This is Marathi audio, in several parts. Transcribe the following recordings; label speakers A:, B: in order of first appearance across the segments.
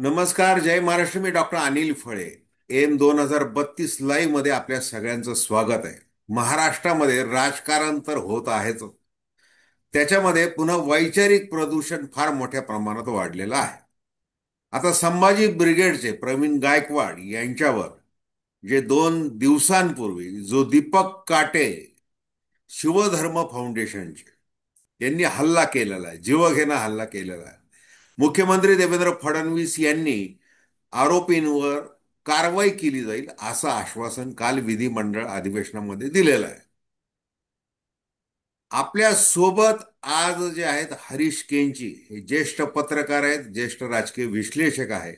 A: नमस्कार, जय महाराष्ट्र. मी डॉक्टर अनिल फळे. एम 2032 लाईव्ह मध्ये आपल्या सगळ्यांचं स्वागत आहे. महाराष्ट्रामध्ये राजकारण तर होत आहेच, त्याच्यामध्ये पुन्हा वैचारिक प्रदूषण फार मोठ्या प्रमाणात वाढलेलं आहे. आता संभाजी ब्रिगेडचे प्रवीण गायकवाड यांच्यावर जे 2 दिवसांपूर्वी जो दीपक काटे शिवधर्म फाउंडेशनचे यांनी हल्ला केलेला आहे, जीवघेणा हल्ला केलेला आहे. मुख्यमंत्री देवेंद्र फडणवीस यांनी आरोपींवर कारवाई केली जाईल असं आश्वासन काल विधिमंडळ अधिवेशनामध्ये दिलेलं आहे. आपल्या सोबत आज जे आहेत हरीश केंची, हे ज्येष्ठ पत्रकार आहेत, ज्येष्ठ राजकीय विश्लेषक आहेत.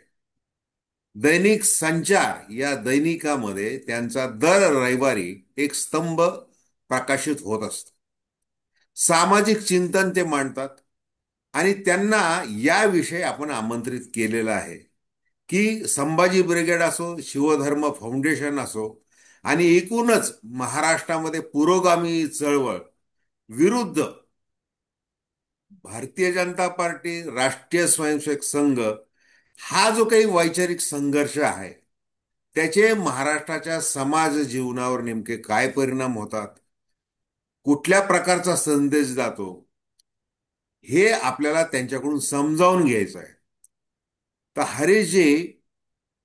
A: दैनिक संचार या दैनिकामध्ये त्यांचा दर रविवारी एक स्तंभ प्रकाशित होत असतो. सामाजिक चिंतन ते मांडतात आणि त्यांना याविषयी आपण आमंत्रित केलेलं आहे की संभाजी ब्रिगेड असो, शिवधर्म फाउंडेशन असो आणि एकूणच महाराष्ट्रामध्ये पुरोगामी चळवळ विरुद्ध भारतीय जनता पार्टी, राष्ट्रीय स्वयंसेवक संघ, हा जो काही वैचारिक संघर्ष आहे त्याचे महाराष्ट्राच्या समाज जीवनावर नेमके काय परिणाम होतात, कुठल्या प्रकारचा संदेश जातो, हे आपल्याला त्यांच्याकडून समजावून घ्यायचं आहे. तर हरीशजी,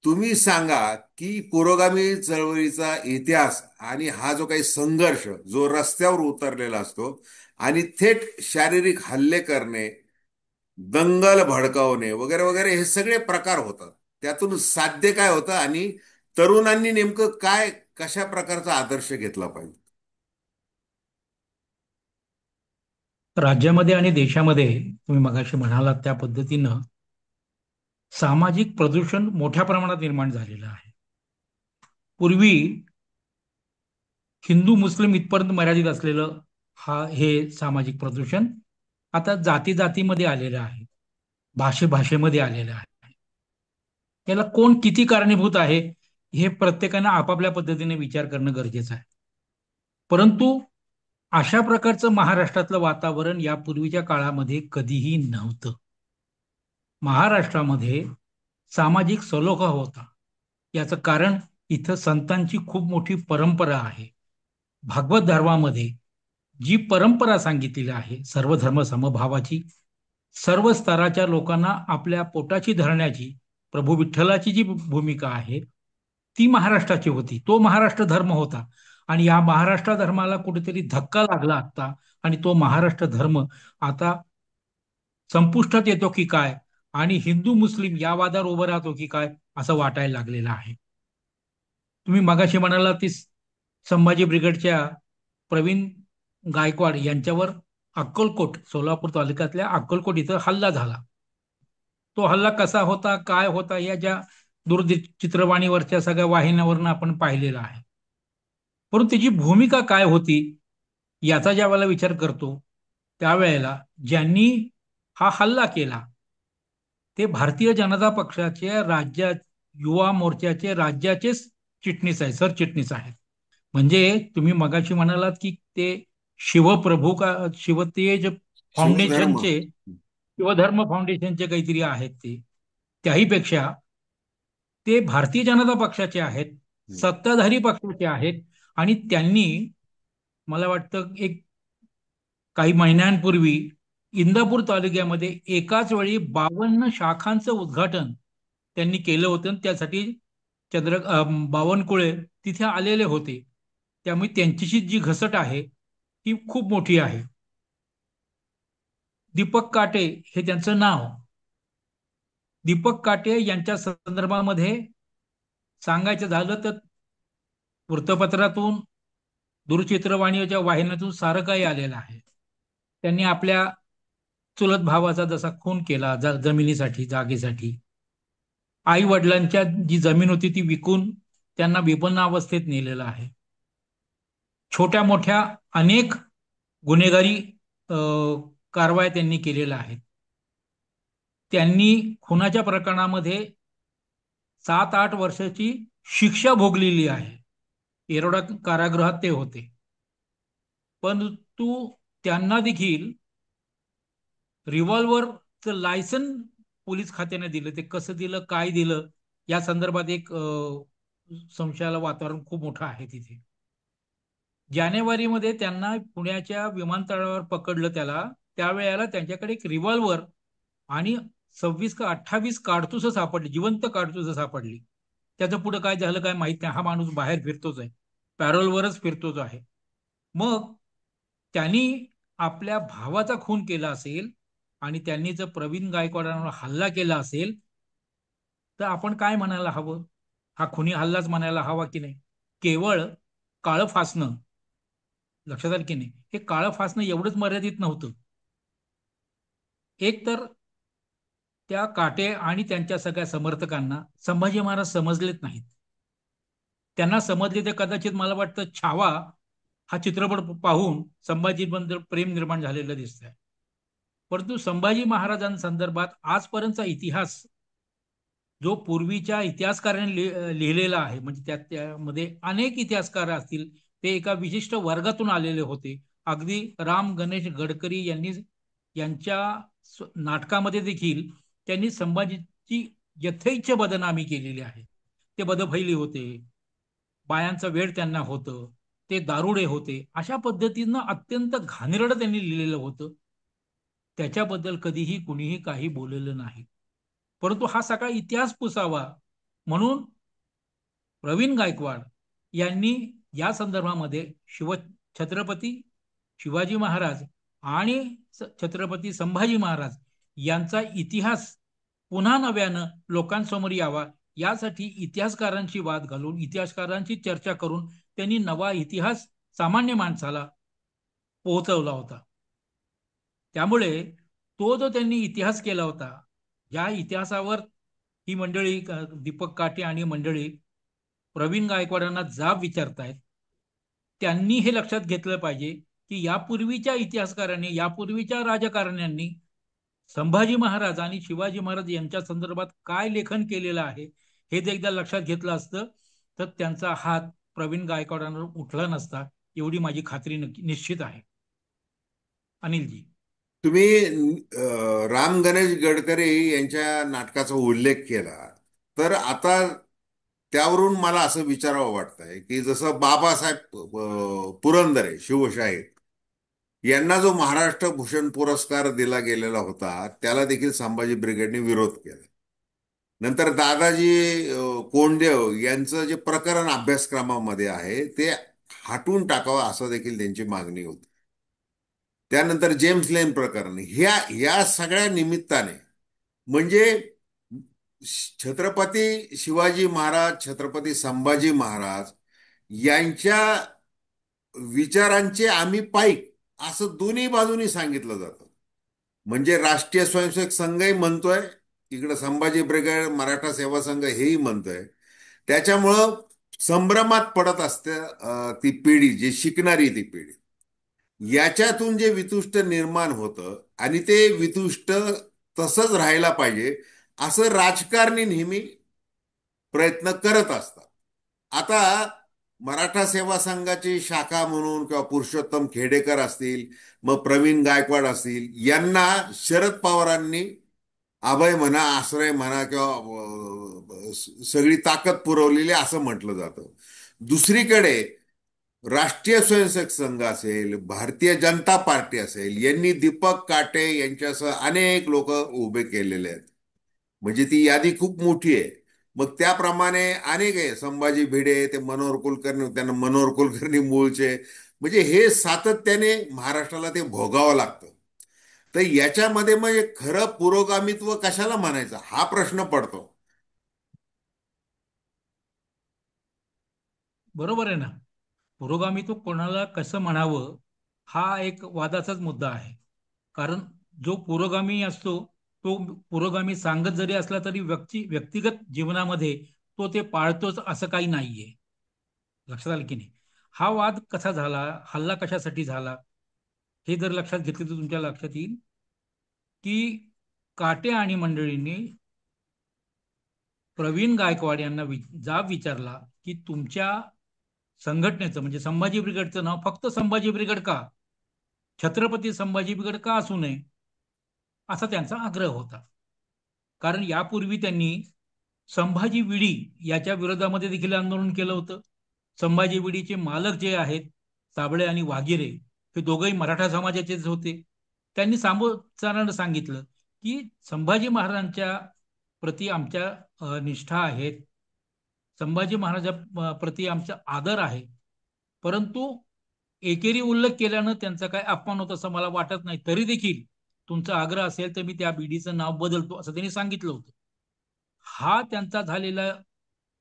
A: तुम्ही सांगा की पुरोगामी चळवळीचा इतिहास आणि हा जो काही संघर्ष जो रस्त्यावर उतरलेला असतो आणि थेट शारीरिक हल्ले करणे, दंगल भडकावणे वगैरे वगैरे हे सगळे प्रकार होतात. त्यातून साध्य काय होतं आणि तरुणांनी नेमकं काय, कशा प्रकारचा आदर्श घेतला पाहिजे?
B: राज्यामध्ये आणि देशामध्ये तुम्ही मगाशी म्हणालात त्या पद्धतीनं सामाजिक प्रदूषण मोठ्या प्रमाणात निर्माण झालेलं आहे. पूर्वी हिंदू मुस्लिम इथपर्यंत मर्यादित असलेलं हे सामाजिक प्रदूषण आता जाती जातीमध्ये आलेलं आहे, भाषेमध्ये आलेलं आहे. याला कोण किती कारणीभूत आहे हे प्रत्येकानं आपापल्या पद्धतीने विचार करणं गरजेचं आहे. परंतु अशा प्रकारचं महाराष्ट्रातलं वातावरण यापूर्वीच्या काळामध्ये कधीही नव्हतं. महाराष्ट्रामध्ये सामाजिक सलोखा होता. याचं कारण इथं संतांची खूप मोठी परंपरा आहे. भागवत धर्मामध्ये जी परंपरा सांगितलेली आहे सर्वधर्म समभावाची, सर्व स्तराच्या लोकांना आपल्या पोटाची धरण्याची प्रभू विठ्ठलाची जी भूमिका आहे ती महाराष्ट्राची होती. तो महाराष्ट्र धर्म होता आणि या महाराष्ट्र धर्माला कुठेतरी धक्का लागला आता आणि तो महाराष्ट्र धर्म आता संपुष्टात येतो की काय आणि हिंदू मुस्लिम या वादावर उभं राहतो की काय असं वाटायला लागलेलं आहे. तुम्ही मगाशी म्हणाला ती संभाजी ब्रिगेडच्या प्रवीण गायकवाड यांच्यावर अक्कलकोट, सोलापूर तालुक्यातल्या अक्कलकोट इथं हल्ला झाला. तो हल्ला कसा होता, काय होता, या ज्या दूरचित्रवाणीवरच्या सगळ्या वाहिन्यावरनं आपण पाहिलेला आहे. परंतु त्याची भूमिका काय होती याचा ज्या वेळेला विचार करतो त्यावेळेला ज्यांनी हा हल्ला केला ते भारतीय जनता पक्षाचे राज्य युवा मोर्चाचे राज्याचे चिटणीस आहे, सरचिटणीस आहेत. म्हणजे तुम्ही मगाशी म्हणालात की ते शिवप्रभू का शिवतेज
A: शिवधर्म.
B: फाउंडेशनचे, शिवधर्म फाउंडेशनचे काहीतरी आहेत ते, त्याहीपेक्षा ते भारतीय जनता पक्षाचे आहेत, सत्ताधारी पक्षाचे आहेत. आणि त्यांनी मला वाटतं एक काही महिन्यांपूर्वी इंदापूर तालुक्यामध्ये एकाच वेळी 52 शाखांचं उद्घाटन त्यांनी केलं होतं. त्यासाठी बावनकुळे तिथे आलेले होते. त्यामुळे त्यांच्याशी जी घसट आहे ती खूप मोठी आहे. दीपक काटे हे त्यांचं नाव. दीपक काटे यांच्या संदर्भामध्ये सांगायचं झालं तर वृत्तपत्रातून, दूरचित्रवाणीच्या वाहिन्यातून सारं काही आलेलं आहे. त्यांनी आपल्या चुलत भावाचा जसा खून केला जमिनीसाठी, जागेसाठी, आई वडिलांच्या जी जमीन होती ती विकून त्यांना विपन्नावस्थेत नेलेलं आहे. छोट्या मोठ्या अनेक गुन्हेगारी कारवाया त्यांनी केलेल्या आहेत. त्यांनी खुनाच्या प्रकरणामध्ये 7-8 वर्षाची शिक्षा भोगलेली आहे. येरवडा कारागृहात ते होते. परंतु त्यांना देखील रिव्हॉल्व्हरचं लायसन पोलीस खात्याने दिलं, ते कसं दिलं, काय दिलं, या संदर्भात एक संशयाला वातावरण खूप मोठं आहे तिथे. जानेवारीमध्ये त्यांना पुण्याच्या विमानतळावर पकडलं त्याला. त्यावेळेला त्यांच्याकडे एक रिव्हॉल्वर आणि 26 का 28 काडतुसं सापडली, जिवंत काडतुसं सापडली. त्याचं पुढे काय झालं काय माहित नाही. हा माणूस बाहेर फिरतोच आहे, पॅरोलवरच फिरतोच आहे. मग त्यांनी आपल्या भावाचा खून केला असेल आणि त्यांनी जर प्रवीण गायकवाडांवर हल्ला केला असेल, तर आपण काय म्हणायला हवं? हा खुनी हल्लाच म्हणायला हवा की नाही? केवळ काळं फासणं, लक्षात आलं की नाही? हे काळं फासणं एवढंच मर्यादित नव्हतं. एक तर त्या काटे आणि त्यांच्या सगळ्या समर्थकांना संभाजी महाराज समजलेच नाहीत. त्यांना समजले ते कदाचित मला वाटतं छावा हा चित्रपट पाहून संभाजीबद्दल प्रेम निर्माण झालेलं दिसतंय. परंतु संभाजी महाराजांसंदर्भात आजपर्यंतचा इतिहास जो पूर्वीच्या इतिहासकारांनी लिहिलेला आहे, म्हणजे त्यामध्ये अनेक इतिहासकार असतील, ते एका विशिष्ट वर्गातून आलेले होते. अगदी राम गणेश गडकरी यांनी यांच्या नाटकामध्ये देखील त्यांनी संभाजीची यथेच्छ बदनामी केलेली आहे. ते बदफैली होते, बायांचा वेळ त्यांना होतं, ते दारुडे होते, अशा पद्धतीनं अत्यंत घाणेरडं त्यांनी लिहिलेलं होतं. त्याच्याबद्दल कधीही कुणीही काही बोललेलं नाही. परंतु हा सगळा इतिहास पुसावा म्हणून प्रवीण गायकवाड यांनी या संदर्भामध्ये छत्रपती शिवाजी महाराज आणि छत्रपती संभाजी महाराज यांचा इतिहास पुन्हा नव्यानं लोकांसमोर यावा, यासाठी इतिहासकारांशी वाद घालून, इतिहासकारांची चर्चा करून त्यांनी नवा इतिहास सामान्य माणसाला पोहोचवला होता. त्यामुळे तो जो त्यांनी इतिहास केला होता, ज्या इतिहासावर ही मंडळी दीपक काटे आणि मंडळी प्रवीण गायकवाडांना जाब विचारतायत, त्यांनी हे लक्षात घेतलं पाहिजे की यापूर्वीच्या इतिहासकारांनी, यापूर्वीच्या राजकारण्यांनी संभाजी महाराज आणि शिवाजी महाराज यांच्या संदर्भात काय लेखन केलेलं आहे, हे जर एकदा लक्षात घेतलं असतं तर त्यांचा हात प्रवीण गायकवाडांवर उठला नसता, एवढी माझी खात्री निश्चित आहे. अनिलजी.
A: तुम्ही राम गणेश गडकरी यांच्या नाटकाचा उल्लेख केला, तर आता त्यावरून मला असं विचारावं वाटतंय की जसं बाबासाहेब पुरंदरे शिवशाहीर यांना जो महाराष्ट्र भूषण पुरस्कार दिला गेलेला होता, त्याला देखील संभाजी ब्रिगेडने विरोध केला. नंतर दादाजी कोंडदेव यांचं जे प्रकरण अभ्यासक्रमामध्ये आहे ते हटवून टाकावं असं देखील त्यांची मागणी होती. त्यानंतर जेम्स लेन प्रकरण, ह्या या सगळ्या निमित्ताने म्हणजे छत्रपती शिवाजी महाराज, छत्रपती संभाजी महाराज यांच्या विचारांचे आम्ही पाईक असं दोन्ही बाजूनी सांगितलं जातं. म्हणजे राष्ट्रीय स्वयंसेवक संघही म्हणतोय, इकडं संभाजी ब्रिगेड मराठा सेवा संघ हेही म्हणतोय. त्याच्यामुळं संभ्रमात पडत असते ती पिढी, जी शिकणारी ती पिढी. याच्यातून जे वितुष्ट निर्माण होतं आणि ते वितुष्ट तसंच राहायला पाहिजे असं राजकारणी नेहमी प्रयत्न करत असतात. आता मराठा सेवा संघाची शाखा म्हणून किंवा पुरुषोत्तम खेडेकर असतील, मग प्रवीण गायकवाड असतील, यांना शरद पवारांनी अभय म्हणा, आश्रय म्हणा किंवा सगळी ताकद पुरवलेली असं म्हटलं जातं. दुसरीकडे राष्ट्रीय स्वयंसेवक संघ असेल, भारतीय जनता पार्टी असेल, यांनी दीपक काटे यांच्यासह अनेक लोक उभे केलेले आहेत. म्हणजे ती यादी खूप मोठी आहे. मग त्याप्रमाणे अनेक आहे, संभाजी भिडे, ते मनोहर कुलकर्णी, त्यांना मनोहर कुलकर्णी मूळचे. म्हणजे हे सातत्याने महाराष्ट्राला ते भोगावं लागतं. तर याच्यामध्ये मग खरं पुरोगामित्व कशाला म्हणायचं हा प्रश्न पडतो.
B: बरोबर आहे ना. पुरोगामी तो कोणाला कसं म्हणावं, हा एक वादाचाच मुद्दा आहे. कारण जो पुरोगामी असतो, तो पुरोगामी सांगत जरी असला तरी व्यक्तिगत जीवनामध्ये तो ते पाळतोच असं काही नाहीये. लक्षात आलं की नाही? हा वाद कसा झाला, हल्ला कशासाठी झाला, हे जर लक्षात घेतले तर तुमच्या लक्षात येईल की काटे आणि मंडळींनी प्रवीण गायकवाड यांना जाब विचारला की तुमच्या संघटनेचं, म्हणजे संभाजी ब्रिगेडचं नाव फक्त संभाजी ब्रिगेड का, छत्रपती संभाजी ब्रिगेड का असू नये, असा त्यांचा आग्रह होता. कारण यापूर्वी त्यांनी संभाजी विडी याच्या विरोधामध्ये देखील आंदोलन केलं होतं. संभाजी विडीचे मालक जे आहेत, साबळे आणि वागिरे, हे दोघंही मराठा समाजाचेच होते. त्यांनी सामोपचारानं सांगितलं की संभाजी महाराजांच्या प्रती आमच्या निष्ठा आहेत, संभाजी महाराजा प्रती आमचा आदर आहे, परंतु एकेरी उल्लेख केल्यानं त्यांचा काय अपमान होत असं मला वाटत नाही. तरी देखील तुमचा आग्रह असेल तर मी त्या बीडीचं नाव बदलतो असं त्यांनी सांगितलं होतं. हा त्यांचा झालेला,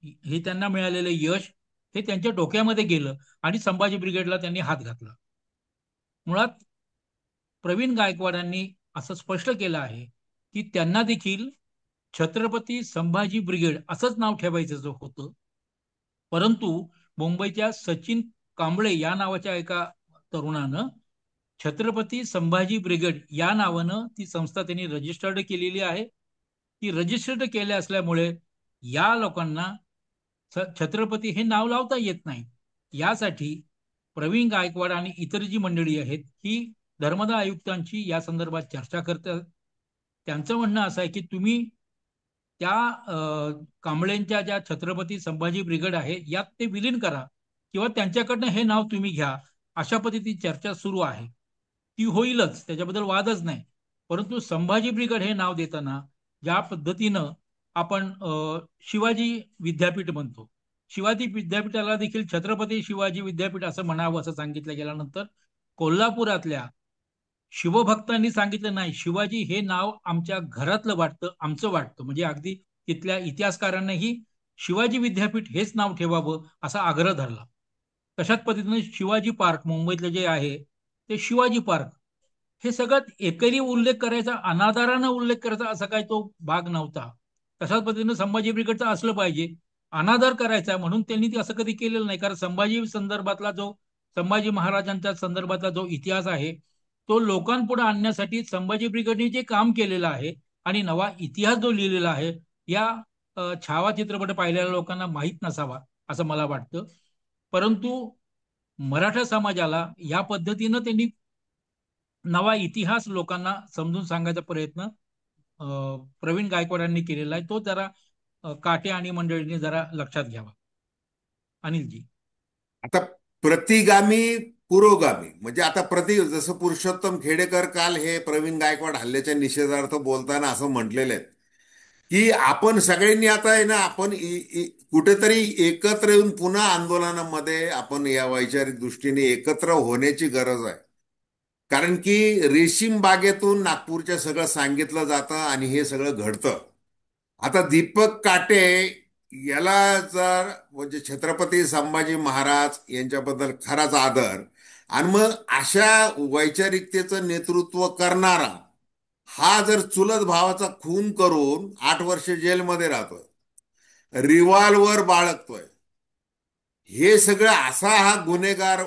B: हे त्यांना मिळालेलं यश हे त्यांच्या डोक्यामध्ये गेलं आणि संभाजी ब्रिगेडला त्यांनी हात घातला. मुळात प्रवीण गायकवाडांनी असं स्पष्ट केलं आहे की त्यांना देखील छत्रपती संभाजी ब्रिगेड असंच नाव ठेवायचं जो होतं, परंतु मुंबईच्या सचिन कांबळे या नावाच्या एका तरुणानं छत्रपती संभाजी ब्रिगेड या नावानं ती संस्था त्यांनी रजिस्टर्ड केलेली आहे. ती रजिस्टर्ड केले असल्यामुळे या लोकांना छत्रपती हे नाव लावता येत नाही. यासाठी प्रवीण गायकवाड आणि इतर जी मंडळी आहेत ही धर्मदाय आयुक्तांची या संदर्भात चर्चा करतात. त्यांचं म्हणणं असं आहे की तुम्ही त्या कांबळेंच्या ज्या छत्रपती संभाजी ब्रिगेड आहे यात ते विलीन करा किंवा त्यांच्याकडनं हे नाव तुम्ही घ्या, अशा पद्धतीची चर्चा सुरू आहे. ती होईलच, त्याच्याबद्दल वादच नाही. परंतु संभाजी ब्रिगेड हे नाव देताना ज्या पद्धतीनं आपण शिवाजी विद्यापीठ म्हणतो, शिवाजी विद्यापीठाला देखील छत्रपती शिवाजी विद्यापीठ असं म्हणावं असं सांगितलं गेल्यानंतर कोल्हापुरातल्या शिवभक्तांनी सांगितलं नाही, शिवाजी हे नाव आमच्या घरातलं वाटतं, आमचं वाटतं. म्हणजे अगदी तिथल्या इतिहासकारांनाही शिवाजी विद्यापीठ हेच नाव ठेवावं असा आग्रह धरला. तशाच पद्धतीने शिवाजी पार्क मुंबईतलं जे आहे ते शिवाजी पार्क, हे सगळ्यात एकरी उल्लेख करायचा, अनादरानं उल्लेख करायचा असा काही तो भाग नव्हता. तशाच पद्धतीने संभाजी ब्रिगेडचं असलं पाहिजे, अनादर करायचा म्हणून त्यांनी ते असं कधी केलेलं नाही. कारण संभाजी संदर्भातला जो, संभाजी महाराजांच्या संदर्भातला जो इतिहास आहे तो लोकांपुढे आणण्यासाठी संभाजी ब्रिगेडने जे काम केलेलं आहे आणि नवा इतिहास जो लिहिलेला आहे, या छावा चित्रपट पाहिलेल्या लोकांना माहीत नसावा असं मला वाटतं. परंतु मराठा समाजाला या पद्धतीनं त्यांनी नवा इतिहास लोकांना समजून सांगायचा प्रयत्न प्रवीण गायकवाडांनी केलेला आहे. तो जरा काटे आणि मंडळींनी जरा लक्षात घ्यावा. अनिलजी.
A: आता प्रतिगामी पुरोगामी म्हणजे आता जसं पुरुषोत्तम खेडेकर काल हे प्रवीण गायकवाड हल्ल्याच्या निषेधार्थ बोलताना असं म्हटलेले आहेत की आपण सगळ्यांनी आता आहे ना, आपण कुठेतरी एकत्र येऊन पुन्हा आंदोलनामध्ये आपण या वैचारिक दृष्टीने एकत्र होण्याची गरज आहे. कारण की रेशीम बागेतून नागपूरच्या सगळं सांगितलं जातं आणि हे सगळं घडतं. आता दीपक काटे याला जर म्हणजे छत्रपती संभाजी महाराज यांच्याबद्दल खराच आदर, आणि मग अशा वैचारिकतेचं नेतृत्व करणारा हा जर चुलत भावाचा खून करून 8 वर्ष जेलमध्ये राहतोय, रिव्हॉल्वर बाळगतोय, हे सगळं असा हा गुन्हेगार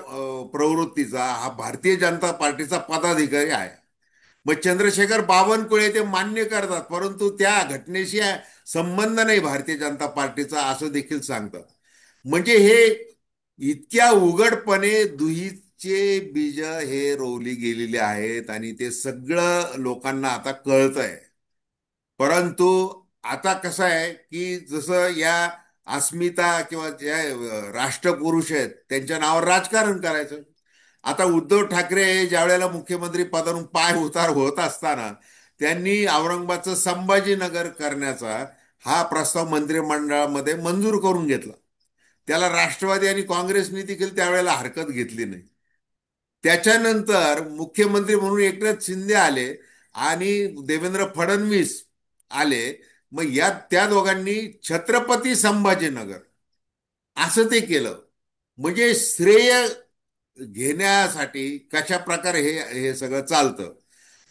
A: प्रवृत्तीचा हा भारतीय जनता पार्टीचा पदाधिकारी आहे. मग चंद्रशेखर बावनकुळे ते मान्य करतात, परंतु त्या घटनेशी संबंध नाही भारतीय जनता पार्टीचा असं देखील सांगतात. म्हणजे हे इतक्या उघडपणे दुहीचे बीज हे रोवली गेलेली आहेत आणि ते सगळं लोकांना आता कळतंय. परंतु आता कसं आहे की जसं या अस्मिता किंवा ज्या राष्ट्रपुरुष आहेत त्यांच्या नावावर राजकारण करायचं. आता उद्धव ठाकरे ज्या वेळेला मुख्यमंत्री पदावरून पाय उतार होत असताना त्यांनी औरंगाबादचं संभाजीनगर करण्याचा हा प्रस्ताव मंत्रिमंडळामध्ये मंजूर करून घेतला. त्याला राष्ट्रवादी आणि काँग्रेसने देखील त्यावेळेला हरकत घेतली नाही. त्याच्यानंतर मुख्यमंत्री म्हणून एकनाथ शिंदे आले आणि देवेंद्र फडणवीस आले. मग या त्या दोघांनी छत्रपती संभाजीनगर असं ते केलं. म्हणजे श्रेय घेण्यासाठी कशा प्रकारे हे हे सगळं चालतं.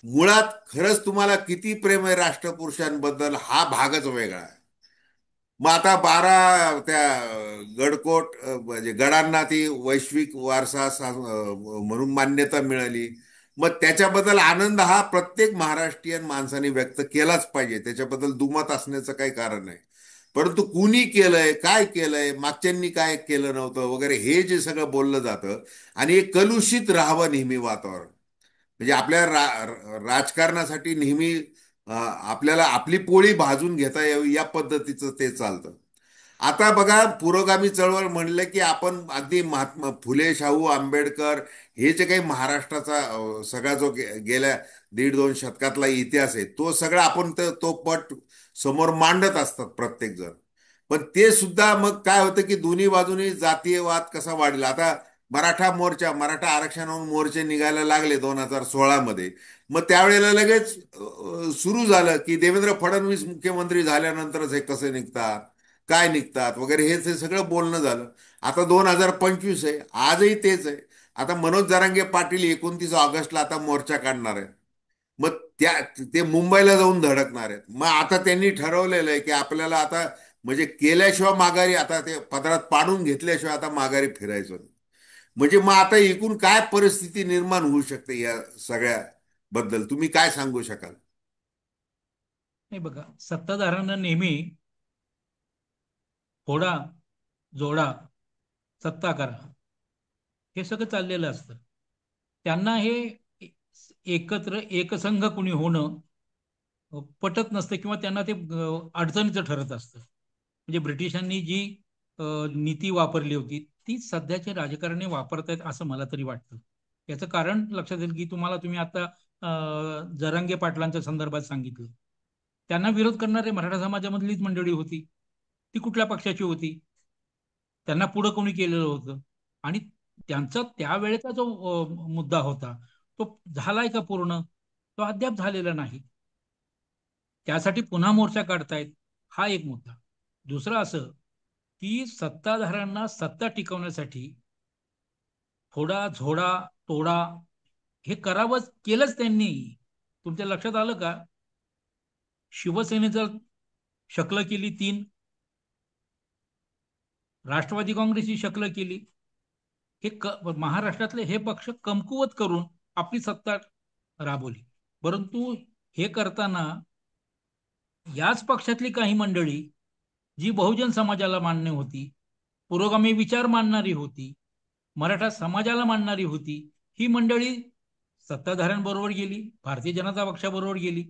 A: मुळात खरंच तुम्हाला किती प्रेम आहे राष्ट्रपुरुषांबद्दल हा भागच वेगळा आहे. मग आता 12 त्या गडकोट म्हणजे गडांना ती वैश्विक वारसा म्हणून मान्यता मिळाली. मग त्याच्याबद्दल आनंद हा प्रत्येक महाराष्ट्रीयन माणसाने व्यक्त केलाच पाहिजे, त्याच्याबद्दल दुमत असण्याचं काही कारण नाही. परंतु कुणी केलंय, काय केलंय, मागच्यांनी काय केलं नव्हतं वगैरे हे जे सगळं बोललं जातं आणि हे कलुषित राहावं नेहमी वातावरण. म्हणजे आपल्या राजकारणासाठी नेहमी आपल्याला आपली पोळी भाजून घेता यावी या पद्धतीचं ते चालतं. आता बघा, पुरोगामी चळवळ म्हणलं की आपण अगदी महात्मा फुले, शाहू आंबेडकर, हे जे काही महाराष्ट्राचा सगळा जो गेल्या 1.5-2 शतकातला इतिहास आहे, तो सगळा आपण तो पट समोर मांडत असतात प्रत्येक जण. पण ते सुद्धा मग काय होतं की दोन्ही बाजूनी जातीयवाद कसा वाढला. आता मराठा आरक्षणावरून मोर्चे निघायला लागले 2016 मध्ये. मग त्यावेळेला लगेच सुरू झालं की देवेंद्र फडणवीस मुख्यमंत्री झाल्यानंतरच हे कसे निघतात, काय निघतात वगैरे, हे ते सगळं बोलणं झालं. आता 2025 आहे, आजही तेच आहे. आता मनोज जरांगे पाटील 29 ऑगस्टला आता मोर्चा काढणार आहे. मग ते मुंबईला जाऊन धडकणार आहेत. मग आता त्यांनी ठरवलेलं आहे की आपल्याला आता म्हणजे केल्याशिवाय माघारी, आता ते पदरात पाडून घेतल्याशिवाय आता माघारी फिरायचं नाही. म्हणजे मग आता एकूण काय परिस्थिती निर्माण होऊ शकते या सगळ्या बद्दल तुम्ही काय सांगू शकाल?
B: नाही बघा, सत्ताधाऱ्यांना नेहमी फोडा, जोडा, सत्ता करा, हे सगळं चाललेलं असतं. त्यांना हे एकत्र एकसंघ कुणी होणं पटत नसतं, किंवा त्यांना ते अडचणीचं ठरत असतं. म्हणजे ब्रिटिशांनी जी नीती वापरली होती, ती सध्याचे राजकारणी वापरतायत असं मला तरी वाटतं. याचं कारण लक्षात येईल की तुम्ही आता जरांगे पाटलांच्या संदर्भात सांगितलं. त्यांना विरोध करणारे मराठा समाजामधलीच मंडळी होती. ती कुठल्या पक्षाची होती? त्यांना पुढं कोणी केलेलं होतं? आणि त्यांचा त्यावेळेचा जो मुद्दा होता, तो झालाय का पूर्ण? तो अद्याप झालेला नाही. त्यासाठी पुन्हा मोर्चा काढतायत, हा एक मुद्दा. दुसरं असं की सत्ताधाऱ्यांना सत्ता टिकवण्यासाठी फोडा, झोडा, तोडा, हे करावंच, केलंच त्यांनी. तुमच्या लक्षात आलं का? शिवसेनेचं शकलं केली 3, राष्ट्रवादी काँग्रेसची शकलं केली. महाराष्ट्रातले हे पक्ष कमकुवत करून आपली सत्ता राबवली. परंतु हे करताना याच पक्षातली काही मंडळी, जी बहुजन समाजाला मान्य होती, पुरोगामी विचार मानणारी होती, मराठा समाजाला मानणारी होती, ही मंडळी सत्ताधाऱ्यांबरोबर गेली, भारतीय जनता पक्षाबरोबर गेली.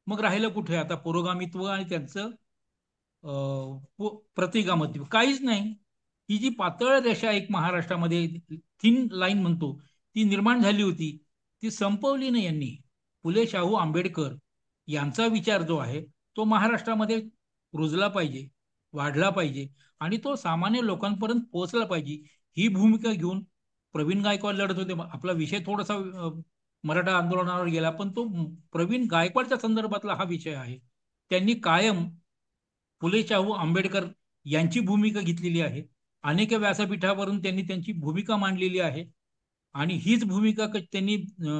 B: मग राहिलं कुठे आता पुरोगामित्व आणि त्यांचं प्रतिगामित्व? काहीच नाही. ही जी पातळ रेषा एक महाराष्ट्रामध्ये, थिन लाईन म्हणतो, ती निर्माण झाली होती, ती संपवली नाही यांनी. फुले, शाहू, आंबेडकर यांचा विचार जो आहे, तो महाराष्ट्रामध्ये रुजला पाहिजे, वाढला पाहिजे, आणि तो सामान्य लोकांपर्यंत पोहोचला पाहिजे. ही भूमिका घेऊन प्रवीण गायकवाड लढत होते. आपला विषय थोडासा मराठा आंदोलनावर गेला, पण तो प्रवीण गायकवाडच्या संदर्भातला हा विषय आहे. त्यांनी कायम फुले, शाहू, आंबेडकर यांची भूमिका घेतलेली आहे. अनेक व्यासपीठावरून त्यांनी त्यांची भूमिका मांडलेली आहे. आणि हीच भूमिका त्यांनी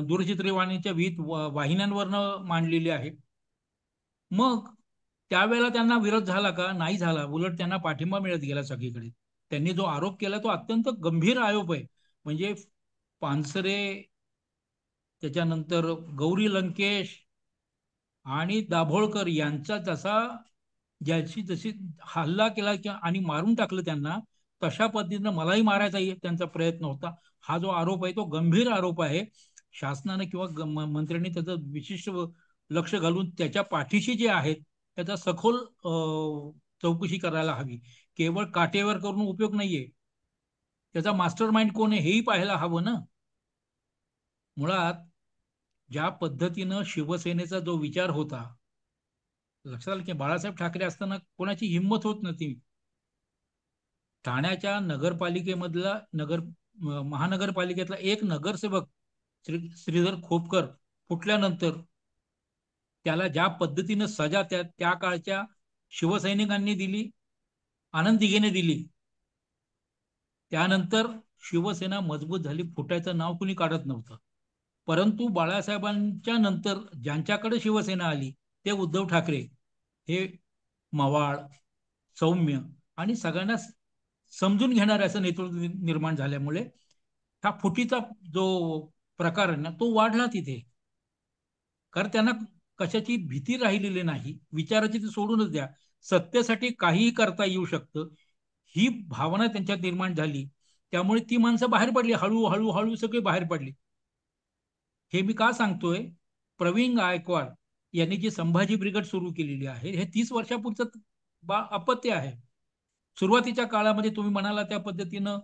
B: दूरचित्रवाणीच्या विविध वाहिन्यांवरनं मांडलेली आहे. मग त्यावेळेला त्यांना विरोध झाला का? नाही झाला. उलट त्यांना पाठिंबा मिळत गेला सगळीकडे. त्यांनी जो आरोप केला तो अत्यंत गंभीर आरोप आहे. म्हणजे पानसरे, त्याच्यानंतर गौरी लंकेश आणि दाभोळकर यांचा जसा, ज्याची जशी हल्ला केला आणि मारून टाकलं त्यांना, तशा पद्धतीनं मलाही मारायचा त्यांचा प्रयत्न होता. हा जो आरोप आहे तो गंभीर आरोप आहे. शासनाने किंवा मंत्र्यांनी त्याचं विशिष्ट लक्ष घालून त्याच्या पाठीशी जे आहेत त्याचा सखोल चौकशी करायला हवी. केवळ काटेवर करून उपयोग नाहीये. त्याचा मास्टर माइंड कोण आहे हेही पाहायला हवं ना. मुळात ज्या पद्धतीनं शिवसेनेचा जो विचार होता, लक्षात आलं की बाळासाहेब ठाकरे असताना कोणाची हिंमत होत नव्हती. ठाण्याच्या नगरपालिकेमधला महानगरपालिकेतला एक नगरसेवक श्रीधर खोपकर फुटल्यानंतर त्याला ज्या पद्धतीनं सजा त्या त्या काळच्या शिवसैनिकांनी दिली, आनंद दिघेने दिली, त्यानंतर शिवसेना मजबूत झाली. फुटायचं नाव कुणी काढत नव्हतं. परंतु बाळासाहेबांच्या नंतर ज्यांच्याकडे शिवसेना आली ते उद्धव ठाकरे, हे मवाळ, सौम्य आणि सगळ्यांना समजून घेणारे असं नेतृत्व निर्माण झाल्यामुळे हा फुटीचा जो प्रकार आहे ना, तो वाढला तिथे. कारण त्यांना कशाची भीती राहिलेली नाही. विचाराची ती सोडूनच द्या, सत्तेसाठी काहीही करता येऊ शकतं, ही भावना त्यांच्यात निर्माण झाली. त्यामुळे ती माणसं बाहेर पडली, हळूहळू हळू सगळे बाहेर पडली. हे मी का सांगतोय? प्रवीण गायकवाड यांनी जी संभाजी ब्रिगेड सुरू केलेली आहे हे 30 वर्षापूर्वीच अपत्य आहे. सुरुवातीच्या काळामध्ये तुम्ही म्हणाला त्या पद्धतीनं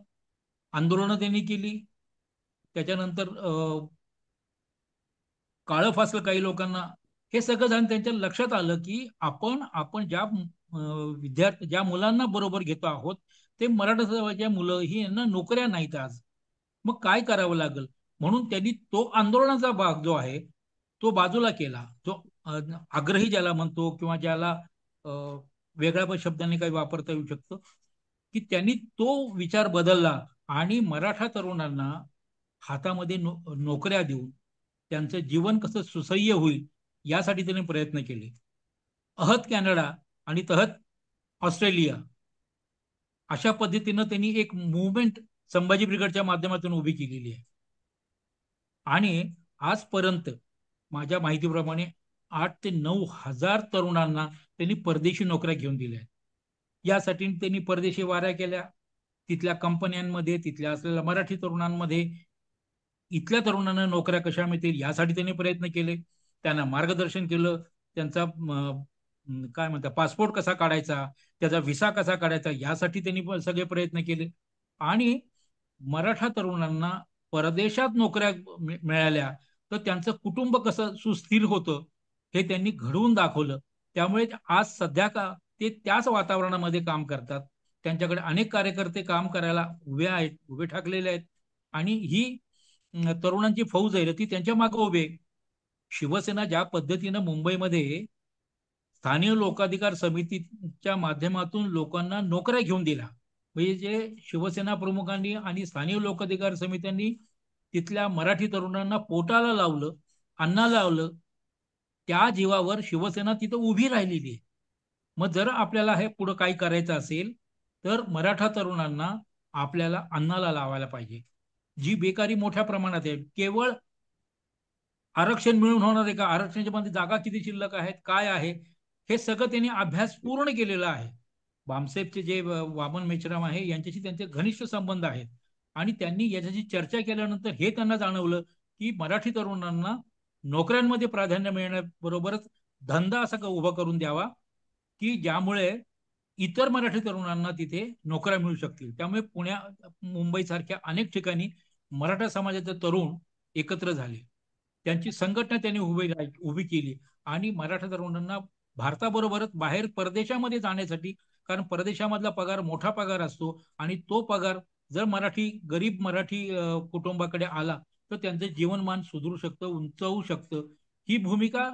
B: आंदोलनं त्यांनी केली. त्याच्यानंतर काळं फासलं काही लोकांना. हे सगळं झालं त्यांच्या लक्षात आलं की आपण ज्या विद्यार्थी ज्या मुलांना बरोबर घेतो आहोत ते मराठा समाजाच्या मुलं ही यांना नोकऱ्या नाहीत आज. मग काय करावं लागेल म्हणून त्यांनी तो आंदोलनाचा भाग जो आहे तो बाजूला केला. जो आग्रही ज्याला म्हणतो किंवा ज्याला अ, वेगळ्या पण शब्दांनी काही वापरता येऊ शकतं की त्यांनी तो विचार बदलला आणि मराठा तरुणांना हातामध्ये नोकऱ्या देऊन त्यांचं जीवन कसं सुसह्य होईल यासाठी त्यांनी प्रयत्न केले. अहत कॅनडा आणि तहत ऑस्ट्रेलिया अशा पद्धतीनं त्यांनी एक मुवमेंट संभाजी ब्रिगेडच्या माध्यमातून उभी केलेली आहे. आणि आजपर्यंत माझ्या माहितीप्रमाणे 8 ते 9 हजार तरुणांना त्यांनी परदेशी नोकऱ्या घेऊन दिल्या आहेत. यासाठी त्यांनी परदेशी वाऱ्या केल्या. तिथल्या कंपन्यांमध्ये तिथल्या असलेल्या मराठी तरुणांमध्ये इथल्या तरुणांना नोकऱ्या कशा मिळतील यासाठी त्यांनी प्रयत्न केले. त्यांना मार्गदर्शन केलं. त्यांचा काय म्हणतात पासपोर्ट कसा काढायचा, त्याचा व्हिसा कसा काढायचा यासाठी त्यांनी सगळे प्रयत्न केले. आणि मराठा तरुणांना परदेशात नोकऱ्या मिळाल्या तर त्यांचं कुटुंब कसं सुस्थिर होतं हे त्यांनी घडवून दाखवलं. त्यामुळे आज सध्या का ते त्याच वातावरणामध्ये काम करतात. त्यांच्याकडे अनेक कार्यकर्ते काम करायला उभे ठाकलेले आहेत. आणि ही तरुणांची फौज आहे ती त्यांच्या मागे उभे. शिवसेना ज्या पद्धतीनं मुंबईमध्ये स्थानिक लोकाधिकार समितीच्या माध्यमातून लोकांना नोकऱ्या घेऊन दिल्या म्हणजे जे शिवसेना प्रमुखांनी आणि स्थानिक लोकाधिकार समित्यांनी तिथल्या मराठी तरुणांना पोटाला लावलं, अन्नाला लावलं, त्या जीवावर शिवसेना तिथं उभी राहिलेली आहे. मग जर आपल्याला हे पुढे काही करायचं असेल तर मराठा तरुणांना आपल्याला अन्नाला लावायला पाहिजे. जी बेकारी मोठ्या प्रमाणात आहे केवळ आरक्षण मिळून होणार आहे का, आरक्षणाच्या मध्ये जागा किती शिल्लक आहेत काय आहे हे सगळं त्यांनी अभ्यास पूर्ण केलेला आहे. भामसेबचे जे वामन मेश्राम आहे यांच्याशी त्यांचे घनिष्ठ संबंध आहेत. आणि त्यांनी याच्याशी चर्चा केल्यानंतर हे त्यांना जाणवलं की मराठी तरुणांना नोकऱ्यांमध्ये प्राधान्य मिळण्याबरोबरच धंदा असा उभा करून द्यावा की ज्यामुळे इतर मराठी तरुणांना तिथे नोकऱ्या मिळू शकतील. त्यामुळे मुंबई सारख्या अनेक ठिकाणी मराठा समाजाचे तरुण एकत्र झाले. त्यांची संघटना त्यांनी उभी केली आणि मराठा तरुणांना भारताबरोबरच बाहेर परदेशामध्ये जाण्यासाठी, कारण परदेशामधला पगार मोठा पगार असतो आणि तो पगार जर गरीब मराठी कुटुंबाकडे आला तर त्यांचं जीवनमान सुधरू शकतं, उंचावू शकतं. ही भूमिका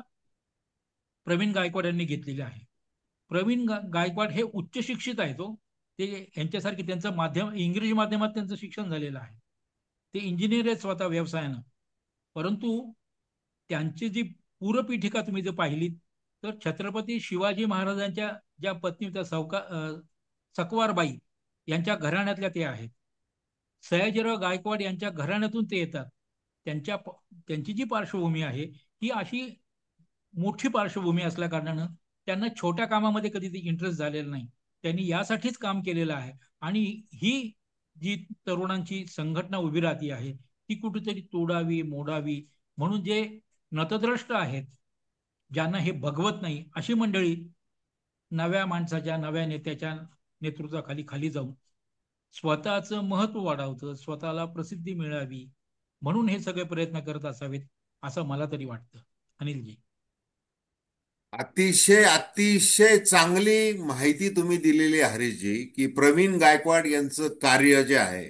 B: प्रवीण गायकवाड यांनी घेतलेली आहे. प्रवीण गायकवाड हे उच्च शिक्षित आहेत हो. ते यांच्यासारखे त्यांचं माध्यम इंग्रजी माध्यमात त्यांचं शिक्षण झालेलं आहे. ते इंजिनियर आहेत स्वतः व्यवसायानं. परंतु त्यांची जी पूरपीठिका तुम्ही जर पाहिली तर छत्रपती शिवाजी महाराजांच्या ज्या पत्नी त्या सकवारबाई यांच्या घराण्यातल्या ते आहेत. सयाजीराव गायकवाड यांच्या घराण्यातून ते येतात. त्यांच्या त्यांची जी पार्श्वभूमी आहे ही अशी मोठी पार्श्वभूमी असल्या कारणानं त्यांना छोट्या कामामध्ये कधी ते इंटरेस्ट झालेला नाही. त्यांनी यासाठीच काम केलेलं आहे. आणि ही जी तरुणांची संघटना उभी राहती आहे ती कुठेतरी तोडावी मोडावी म्हणून जे नतद्रष्ट आहेत ज्यांना हे भगवत नाही अशी मंडळी नव्या माणसाच्या नव्या नेत्याच्या नेतृत्वाखाली खाली जाऊन स्वतःचं महत्व वाढवतं, स्वतःला प्रसिद्धी मिळावी म्हणून हे सगळे प्रयत्न करत असावेत असं मला तरी वाटतं. अनिलजी.
A: अतिशय अतिशय चांगली माहिती तुम्ही दिलेली आहे हरीशजी, की प्रवीण गायकवाड यांचं कार्य जे आहे,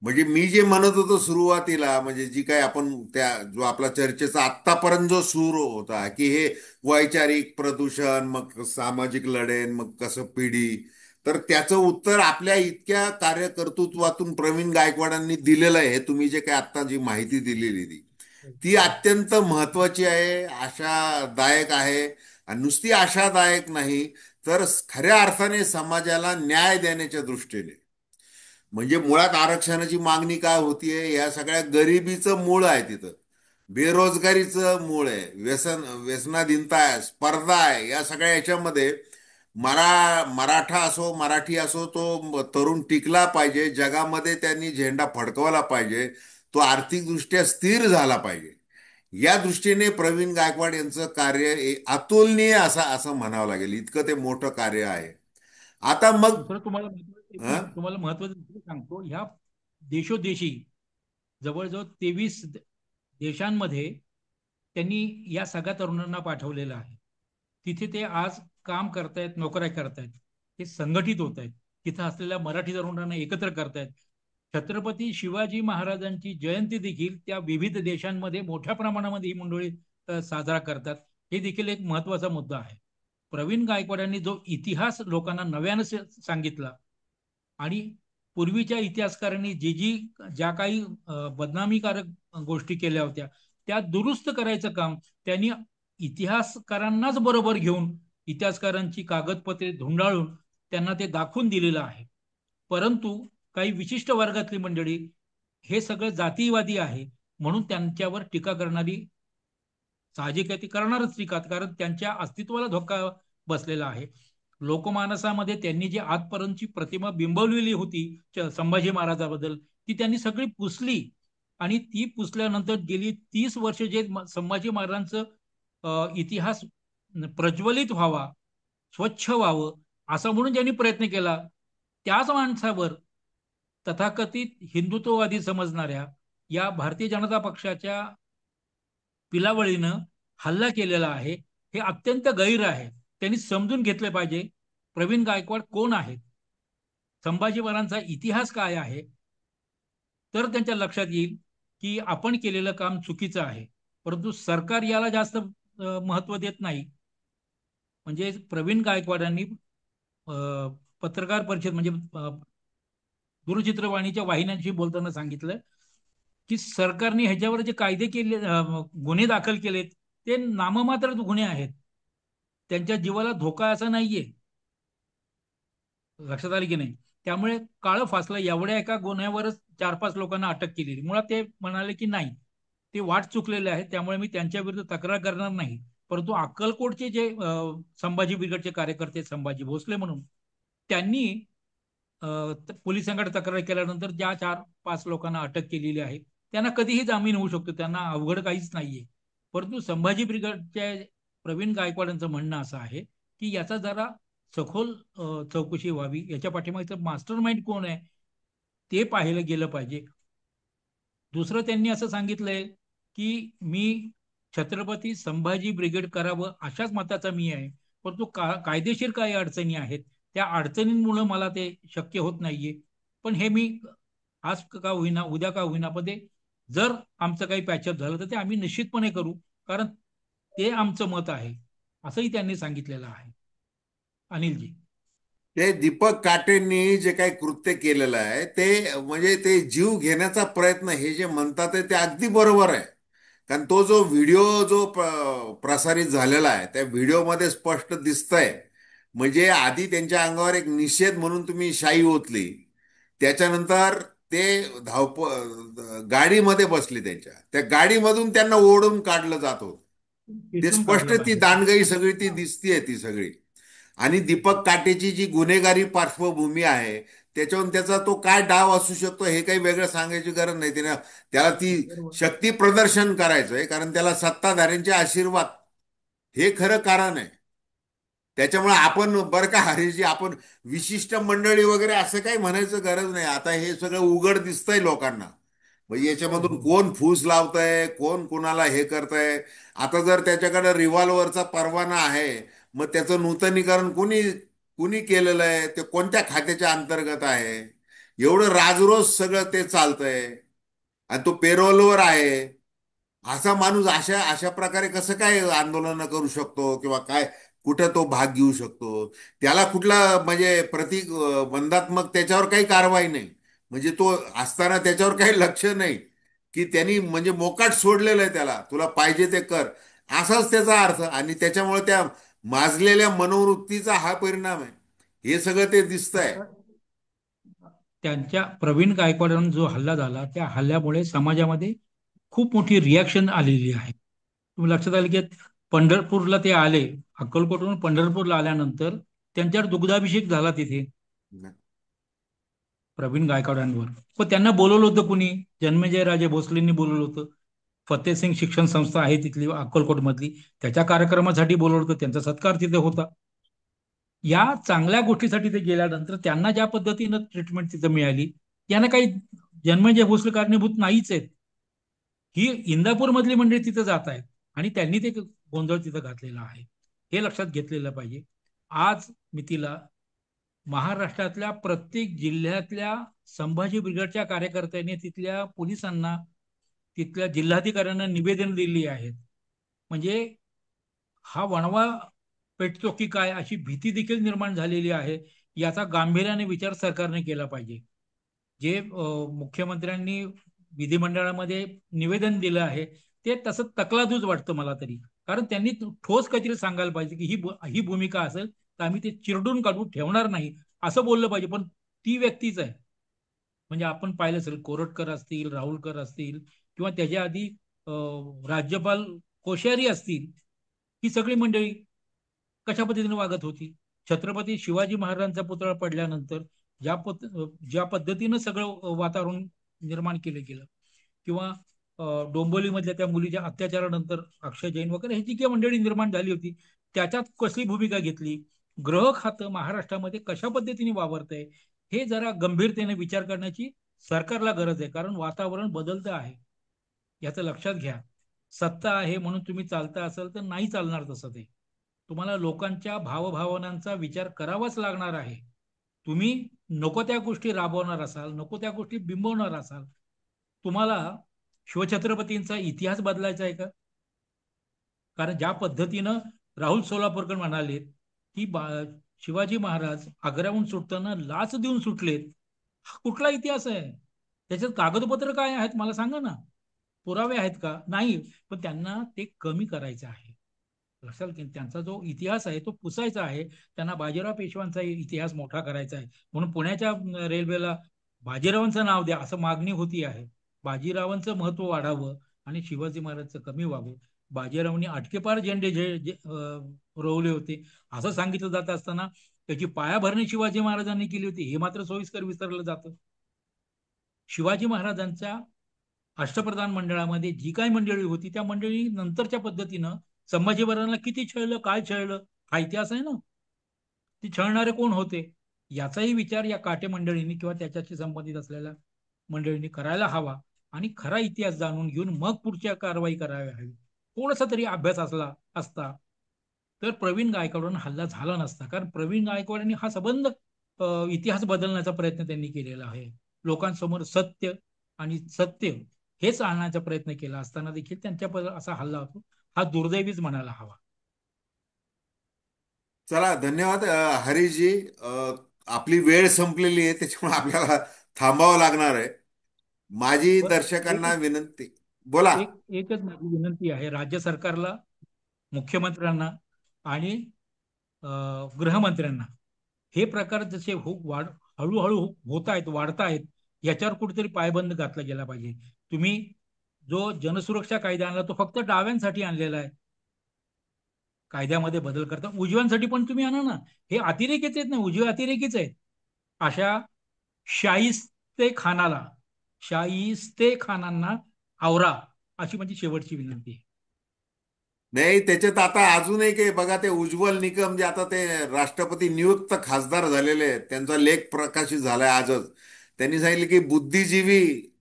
A: म्हणजे मी जे म्हणत होतो सुरुवातीला, म्हणजे जी काय आपण त्या जो आपला चर्चेचा आत्तापर्यंत जो सूर होता की हे वैचारिक प्रदूषण, मग सामाजिक लढण, मग कसं पिढी, तर त्याचं उत्तर आपल्या इतक्या कार्यकर्तृत्वातून प्रवीण गायकवाडांनी दिलेलं आहे. हे तुम्ही जे काय आत्ता जी माहिती दिलेली ती अत्यंत महत्वाची आहे, आशादायक आहे. आणि नुसती आशादायक नाही तर खऱ्या अर्थाने समाजाला न्याय देण्याच्या दृष्टीने, म्हणजे मुळात आरक्षणाची मागणी काय होतीये, या सगळ्या गरिबीचं मूळ आहे तिथं, बेरोजगारीचं मूळ आहे, व्यसनाधीनता आहे, स्पर्धा आहे, या सगळ्या याच्यामध्ये मराठा असो मराठी असो तो तरुण टिकला पाहिजे, जगामध्ये त्यांनी झेंडा फडकवला पाहिजे, तो आर्थिकदृष्ट्या स्थिर झाला पाहिजे. या दृष्टीने प्रवीण गायकवाड यांचं कार्य अतुलनीय असं असं म्हणावं लागेल, इतकं ते मोठं कार्य आहे. आता मग
B: दुसरं तुम्हाला महत्वाचं, एक
A: अं?
B: मिनिट, तुम्हाला महत्वाचं दुसरं सांगतो. ह्या देशोदेशी जवळजवळ 23 देशांमध्ये त्यांनी या सगळ्या तरुणांना पाठवलेलं आहे. तिथे ते आज काम करतायत, नोकऱ्या करतायत, ते संघटित होत आहेत. तिथं असलेल्या मराठी तरुणांना एकत्र करतायत. छत्रपती शिवाजी महाराजांची जयंती देखील त्या विविध देशांमध्ये मोठ्या प्रमाणामध्ये ही मंडळी साजरा करतात. हे देखील एक महत्वाचा मुद्दा आहे. प्रवीण गायकवाडांनी जो इतिहास लोकांना नव्यानं सांगितला आणि पूर्वीच्या इतिहासकारांनी ज्या काही बदनामीकारक गोष्टी केल्या होत्या त्या दुरुस्त करायचं काम त्यांनी इतिहासकारांनाच बरोबर घेऊन इतिहासकारांची कागदपत्रे धुंडाळून त्यांना ते दाखवून दिलेलं आहे. परंतु काही विशिष्ट वर्गातली मंडळी हे सगळं जातीयवादी आहे म्हणून त्यांच्यावर टीका करणारी साहजिक आहे, ती करणारच टीका, कारण त्यांच्या अस्तित्वाला धोका बसलेला आहे. लोकमानसामध्ये त्यांनी जी आजपर्यंतची प्रतिमा बिंबवलेली होती संभाजी महाराजाबद्दल ती त्यांनी सगळी पुसली. आणि ती पुसल्यानंतर गेली 30 वर्ष जे संभाजी महाराजांचं इतिहास प्रज्वलित व्हावा, स्वच्छ व्हावं असं म्हणून ज्यांनी प्रयत्न केला, त्याच माणसावर तथाकथित हिंदुत्ववादी समजणाऱ्या या भारतीय जनता पक्षाच्या पिलावळीनं हल्ला केलेला आहे. हे अत्यंत गैर आहे. त्यांनी समजून घेतले पाहिजे प्रवीण गायकवाड कोण आहेत, संभाजी महाराजांचा इतिहास काय आहे. तर त्यांच्या लक्षात येईल की आपण केलेलं काम चुकीचं आहे. परंतु सरकार याला जास्त महत्व देत नाही. म्हणजे प्रवीण गायकवाडांनी पत्रकार परिषद म्हणजे दूरचित्रवाणीच्या वाहिन्यांशी बोलताना सांगितलं की सरकारने ह्याच्यावर जे कायदे केले, गुन्हे दाखल केलेत ते नाममात्र गुन्हे आहेत, त्यांच्या जीवाला धोका असा नाहीये. लक्षात आले की नाही. त्यामुळे काळं फासलं, एवढ्या एका गुन्ह्यावरच 4-5 लोकांना अटक केलेली. मुळात ते म्हणाले की नाही, ते वाट चुकलेले आहे, त्यामुळे मी त्यांच्या विरुद्ध तक्रार करणार नाही. परंतु अक्कलकोटचे जे संभाजी ब्रिगेडचे कार्यकर्ते संभाजी भोसले म्हणून त्यांनी पोलिसांकडे तक्रार केल्यानंतर ज्या 4-5 लोकांना अटक केलेली आहे त्यांना कधीही जामीन होऊ शकतो, त्यांना अवघड काहीच नाहीये. परंतु संभाजी ब्रिगेडच्या प्रवीण गायकवाडांचं म्हणणं असं आहे की याचा जरा सखोल चौकशी व्हावी, याच्या पाठीमागचं मास्टर माइंड कोण आहे ते पाहिलं गेलं पाहिजे. दुसरं त्यांनी असं सांगितलंय की मी छत्रपती संभाजी ब्रिगेड करावं अशाच मताचा मी आहे, परंतु कायदेशीर काही अडचणी आहेत, त्या अडचणींमुळे मला ते शक्य होत नाहीये. पण हे मी आज का होईना उद्या का होईना पण ते जर आमचं काही पॅचअप झालं तर ते आम्ही निश्चितपणे करू, कारण ते आमचं मत आहे असंही त्यांनी सांगितलेलं आहे. अनिलजी.
A: ते दीपक काटेंनी जे काही कृत्य केलेलं आहे ते म्हणजे ते जीव घेण्याचा प्रयत्न हे जे म्हणतात ते अगदी बरोबर आहे. कारण तो जो व्हिडिओ जो प्रसारित झालेला आहे त्या व्हिडिओमध्ये स्पष्ट दिसतंय. म्हणजे आधी त्यांच्या अंगावर एक निषेध म्हणून तुम्ही शाई ओतली, त्याच्यानंतर ते गाडीमध्ये बसले, त्यांच्या त्या गाडीमधून त्यांना ओढून काढलं जात होतं. ते
B: खेचून
A: स्पष्ट
B: काढलं
A: ती
B: बाहेर.
A: दांडगाई सगळी ती दिसतीये ती सगळी. आणि दीपक काटेची जी गुन्हेगारी पार्श्वभूमी आहे त्याच्यावरून त्याचा तो काय डाव असू शकतो हे काही वेगळं सांगायची गरज नाही. त्याला ती
B: बरोबर.
A: शक्ती प्रदर्शन करायचंय, कारण त्याला सत्ताधाऱ्यांचे आशीर्वाद हे खरं कारण आहे. त्याच्यामुळे आपण बरं का हरीशजी, आपण विशिष्ट मंडळी वगैरे असं काही म्हणायचं गरज नाही. आता हे सगळं उघड दिसतंय लोकांना. म्हणजे
B: हो
A: याच्यामधून
B: हो.
A: कोण फूस लावतंय, कोण कुणाला हे करतंय. आता जर त्याच्याकडे रिव्हॉल्वरचा परवाना आहे, मग त्याचं नूतनीकरण कुणी कुणी केलेलं आहे, ते कोणत्या खात्याच्या अंतर्गत आहे, एवढं राजरोज सगळं ते चालतंय. आणि तो पेरोलवर आहे. असा माणूस अशा अशा प्रकारे कसं काय आंदोलन करू शकतो किंवा काय, कुठं तो भाग घेऊ शकतो. त्याला कुठला म्हणजे बंधात्मक त्याच्यावर काही कारवाई नाही. म्हणजे तो असताना त्याच्यावर काही लक्ष नाही की त्यांनी म्हणजे मोकाट सोडलेलं आहे त्याला, तुला पाहिजे ते कर, असाच त्याचा अर्थ. आणि त्याच्यामुळे त्या माजलेल्या मनोवृत्तीचा हा परिणाम आहे. हे सगळं ते दिसतंय.
B: आता त्यांच्या प्रवीण गायकवाडांवर जो हल्ला झाला त्या हल्ल्यामुळे समाजामध्ये खूप मोठी रिॲक्शन आलेली आहे. तुम्ही लक्षात आले की पंढरपूरला ते आले, अक्कलकोटवरून पंढरपूरला आल्यानंतर त्यांच्यावर दुग्धाभिषेक झाला तिथे प्रवीण गायकवाडांवर. पण त्यांना बोलवलं होतं कुणी? जन्मेजय राजे भोसलेंनी बोलवलं होतं. फतेहसिंग शिक्षण संस्था आहे तिथली अक्कलकोटमधली, त्याच्या कार्यक्रमासाठी बोलवलं होतं, त्यांचा सत्कार तिथे होता. या चांगल्या गोष्टीसाठी ते गेल्यानंतर त्यांना ज्या पद्धतीनं ट्रीटमेंट तिथं मिळाली, यांना काही जन्मजय भोसले कारणीभूत नाहीच आहेत. ही इंदापूर मधली मंडळी तिथं जात आहेत आणि त्यांनी ते गोंधळ तिथं घातलेला आहे. हे लक्षात घेतलेलं पाहिजे. आज मितीला महाराष्ट्रातल्या प्रत्येक जिल्ह्यातल्या संभाजी ब्रिगेडच्या कार्यकर्त्यांनी तिथल्या पोलिसांना, तिथल्या जिल्हाधिकाऱ्यांना निवेदन दिली आहेत. म्हणजे हा वणवा पेटतो की काय अशी भीती देखील निर्माण झालेली आहे. याचा गांभीर्याने विचार सरकारने केला पाहिजे. जे मुख्यमंत्र्यांनी विधिमंडळामध्ये निवेदन दिलं आहे ते तसं तकलादूच वाटतं मला तरी. कारण त्यांनी ठोस काहीतरी सांगायला पाहिजे की ही भूमिका असेल तर आम्ही ते चिरडून काढून ठेवणार नाही, असं बोललं पाहिजे. पण ती व्यक्तीच आहे. म्हणजे आपण पाहिलं असेल कोरटकर असतील, राहुलकर असतील, किंवा त्याच्या आधी राज्यपाल कोश्यारी असतील, ही सगळी मंडळी कशा पद्धतीने वागत होती. छत्रपती शिवाजी महाराजांचा पुतळा पडल्यानंतर ज्या ज्या पद्धतीनं सगळं वातावरण निर्माण केलं गेलं, किंवा डोंबिवलीमधल्या त्या मुलीच्या अत्याचारानंतर अक्षय जैन वगैरे ही जी काही मंडळी निर्माण झाली होती, त्याच्यात कसली भूमिका घेतली, गृह खातं महाराष्ट्रामध्ये कशा पद्धतीने वावरतंय, हे जरा गंभीरतेने विचार करण्याची सरकारला गरज आहे. कारण वातावरण बदलतं आहे, याचं लक्षात घ्या. सत्ता आहे म्हणून तुम्ही चालता असाल तर नाही चालणार तसं ते. तुम्हाला लोकांच्या भावभावनांचा विचार करावाच लागणार आहे. तुम्ही नको त्या गोष्टी राबवणार असाल, नको त्या गोष्टी बिंबवणार असाल, तुम्हाला शिवछत्रपतींचा इतिहास बदलायचा आहे का? कारण ज्या पद्धतीनं राहुल सोलापूरकर म्हणाले की शिवाजी महाराज आग्र्याहून सुटताना लाच देऊन सुटलेत, हा कुठला इतिहास आहे? त्याच्यात कागदपत्र काय आहेत मला सांगा ना. पुरावे आहेत का? नाही. पण त्यांना ते कमी करायचं आहे. लक्षात घ्या, त्यांचा जो इतिहास आहे तो पुसायचा आहे. त्यांना बाजीराव पेशव्यांचा इतिहास मोठा करायचा आहे. म्हणून पुण्याच्या रेल्वेला बाजीरावांचं नाव द्या असं मागणी होती आहे. बाजीरावांचं महत्व वाढावं आणि शिवाजी महाराजचं कमी व्हावं. बाजीरावांनी अटकेपार झेंडे रोवले होते असं सांगितलं जात असताना त्याची पायाभरणी शिवाजी महाराजांनी केली होती हे मात्र सोयीस्कर विसरलं जातं. शिवाजी महाराजांच्या अष्टप्रधान मंडळामध्ये जी काही मंडळी होती त्या मंडळी नंतरच्या पद्धतीनं संभाजी महाराजांना किती छळलं, काय छळलं, हा इतिहास आहे ना. ती छळणारे कोण होते याचाही विचार या काटे मंडळींनी किंवा त्याच्याशी संबंधित असलेल्या मंडळींनी करायला हवा. आणि खरा इतिहास जाणून घेऊन मग पुढच्या कारवाई करावी हवी. थोडासा तरी अभ्यास असता तर प्रवीण गायकवाडांना हल्ला झाला नसता. कारण प्रवीण गायकवाडांनी हा संबंध इतिहास बदलण्याचा प्रयत्न त्यांनी केलेला आहे. लोकांसमोर सत्य आणि सत्य हेच आणण्याचा प्रयत्न केला असताना देखील त्यांच्या असा हल्ला होतो, हा दुर्दैवीच म्हणायला हवा.
A: चला, धन्यवाद हरीशजी. आपली वेळ संपलेली आहे, त्याच्यामुळे आपल्याला थांबावं लागणार आहे. माझी
B: बर,
A: दर्शकांना
B: एकच
A: विनंती. बोला.
B: एकच माझी विनंती आहे राज्य सरकारला, मुख्यमंत्र्यांना आणि गृहमंत्र्यांना, हे प्रकार जसे हळूहळू होत आहेत, वाढतायत, याच्यावर कुठेतरी पायबंद घातला गेला पाहिजे. तुम्ही जो जनसुरक्षा कायदा आणला तो फक्त डाव्यांसाठी आणलेला आहे. कायद्यामध्ये बदल करता उजव्यांसाठी पण तुम्ही आणा ना. हे अतिरेकीच आहेत ना, उजवे अतिरेकीच आहेत. अशा शाहिस्ते खानाला, शाहिस्ते खानांना आवरा, अशी माझी शेवटची विनंती आहे.
A: नाही, त्याच्यात आता अजून एक आहे बघा, ते उज्ज्वल निकम जे आता ते राष्ट्रपती नियुक्त खासदार झालेले आहेत, त्यांचा लेख प्रकाशित झालाय आजच. त्यांनी सांगितले की बुद्धिजीवी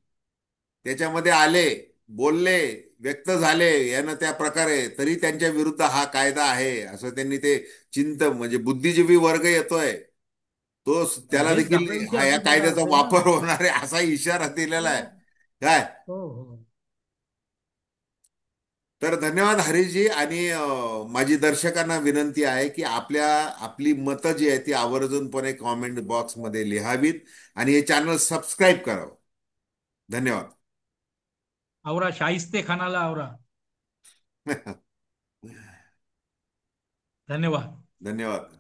A: त्याच्यामध्ये आले, बोलले, व्यक्त झाले यानं त्या प्रकारे, तरी त्यांच्या विरुद्ध हा कायदा आहे असं त्यांनी ते म्हणजे बुद्धिजीवी वर्ग येतोय तो, त्याला
B: हेच
A: देखील
B: 10वी
A: हा या
B: अनुच्छेदाचा
A: कायद्याचा
B: अर्थ आहे ना.
A: वापर होणार आहे असा इशारा दिलेला
B: हो
A: आहे. काय?
B: हो हो.
A: तर धन्यवाद हरीशजी. आणि माझी दर्शकांना विनंती आहे की आपली मतं जी आहे ती आवर्जूनपणे कॉमेंट बॉक्समध्ये लिहावीत आणि हे चॅनल सबस्क्राईब करावं. धन्यवाद.
B: आवरा, शाहिस्ते खानाला आवरा. धन्यवाद.
A: धन्यवाद.